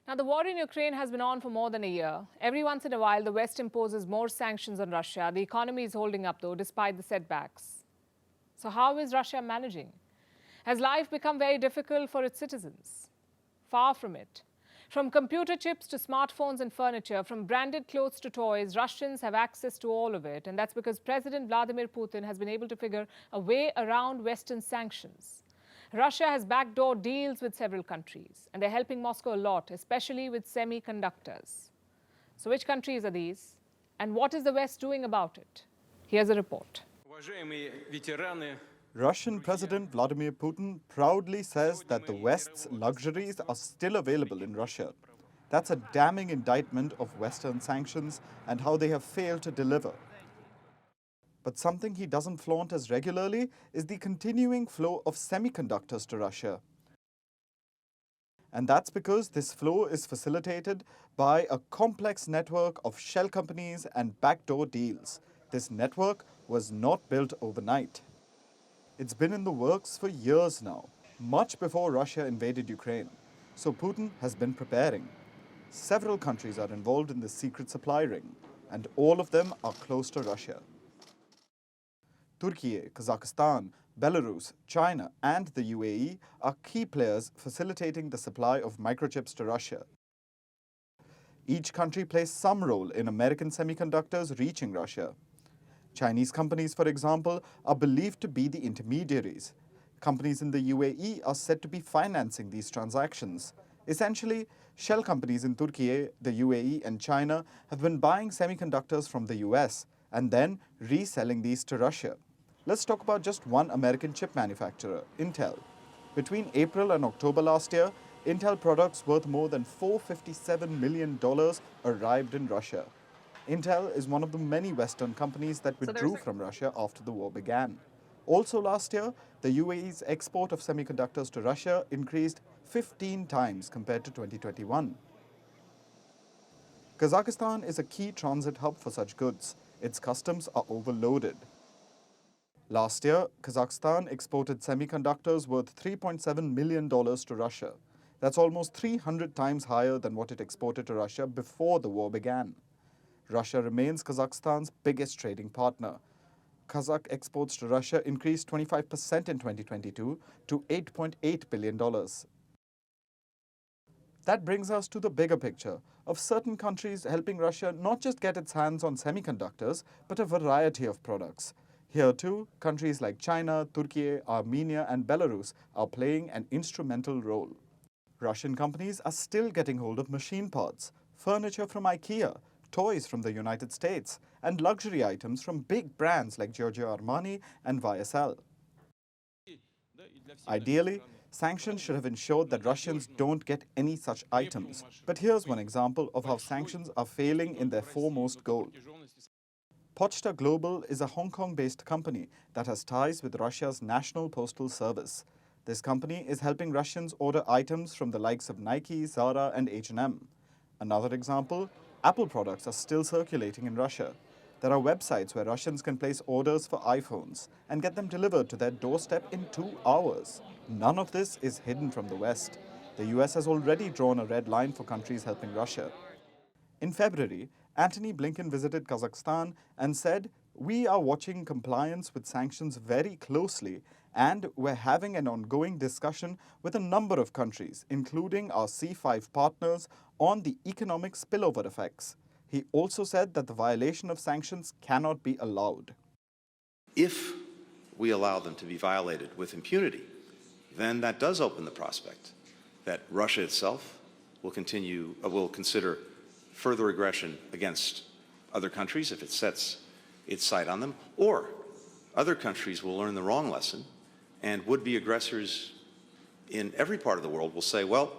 Now, the war in Ukraine has been on for more than a year. Every once in a while, the West imposes more sanctions on Russia. The economy is holding up, though, despite the setbacks. So, how is Russia managing? Has life become very difficult for its citizens? Far from it. From computer chips to smartphones and furniture, from branded clothes to toys, Russians have access to all of it. And that's because President Vladimir Putin has been able to figure a way around Western sanctions. Russia has backdoor deals with several countries, and they're helping Moscow a lot, especially with semiconductors. So which countries are these? And what is the West doing about it? Here's a report. Russian President Vladimir Putin proudly says that the West's luxuries are still available in Russia. That's a damning indictment of Western sanctions and how they have failed to deliver. But something he doesn't flaunt as regularly is the continuing flow of semiconductors to Russia. And that's because this flow is facilitated by a complex network of shell companies and backdoor deals. This network was not built overnight. It's been in the works for years now, much before Russia invaded Ukraine. So Putin has been preparing. Several countries are involved in this secret supply ring, and all of them are close to Russia. Turkey, Kazakhstan, Belarus, China, and the UAE are key players facilitating the supply of microchips to Russia. Each country plays some role in American semiconductors reaching Russia. Chinese companies, for example, are believed to be the intermediaries. Companies in the UAE are said to be financing these transactions. Essentially, shell companies in Turkey, the UAE, and China have been buying semiconductors from the US and then reselling these to Russia. Let's talk about just one American chip manufacturer, Intel. Between April and October last year, Intel products worth more than $457 million arrived in Russia. Intel is one of the many Western companies that withdrew from Russia after the war began. Also last year, the UAE's export of semiconductors to Russia increased 15 times compared to 2021. Kazakhstan is a key transit hub for such goods. Its customs are overloaded. Last year, Kazakhstan exported semiconductors worth $3.7 million to Russia. That's almost 300 times higher than what it exported to Russia before the war began. Russia remains Kazakhstan's biggest trading partner. Kazakh exports to Russia increased 25% in 2022 to $8.8 billion. That brings us to the bigger picture of certain countries helping Russia not just get its hands on semiconductors, but a variety of products. Here too, countries like China, Turkey, Armenia, and Belarus are playing an instrumental role. Russian companies are still getting hold of machine parts, furniture from IKEA, toys from the United States, and luxury items from big brands like Giorgio Armani and YSL. Ideally, sanctions should have ensured that Russians don't get any such items. But here's one example of how sanctions are failing in their foremost goal. Pochta Global is a Hong Kong-based company that has ties with Russia's National Postal Service. This company is helping Russians order items from the likes of Nike, Zara, and H&M. Another example, Apple products are still circulating in Russia. There are websites where Russians can place orders for iPhones and get them delivered to their doorstep in 2 hours. None of this is hidden from the West. The US has already drawn a red line for countries helping Russia. In February, Antony Blinken visited Kazakhstan and said, "We are watching compliance with sanctions very closely, and we're having an ongoing discussion with a number of countries, including our C5 partners, on the economic spillover effects." He also said that the violation of sanctions cannot be allowed. If we allow them to be violated with impunity, then that does open the prospect that Russia itself will consider further aggression against other countries if it sets its sight on them, or other countries will learn the wrong lesson, and would-be aggressors in every part of the world will say, well,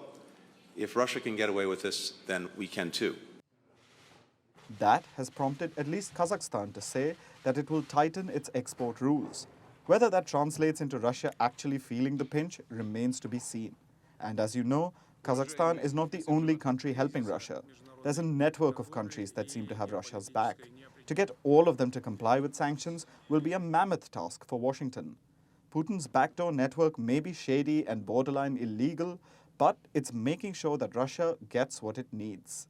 if Russia can get away with this, then we can too. That has prompted at least Kazakhstan to say that it will tighten its export rules. Whether that translates into Russia actually feeling the pinch remains to be seen. And as you know, Kazakhstan is not the only country helping Russia. There's a network of countries that seem to have Russia's back. To get all of them to comply with sanctions will be a mammoth task for Washington. Putin's backdoor network may be shady and borderline illegal, but it's making sure that Russia gets what it needs.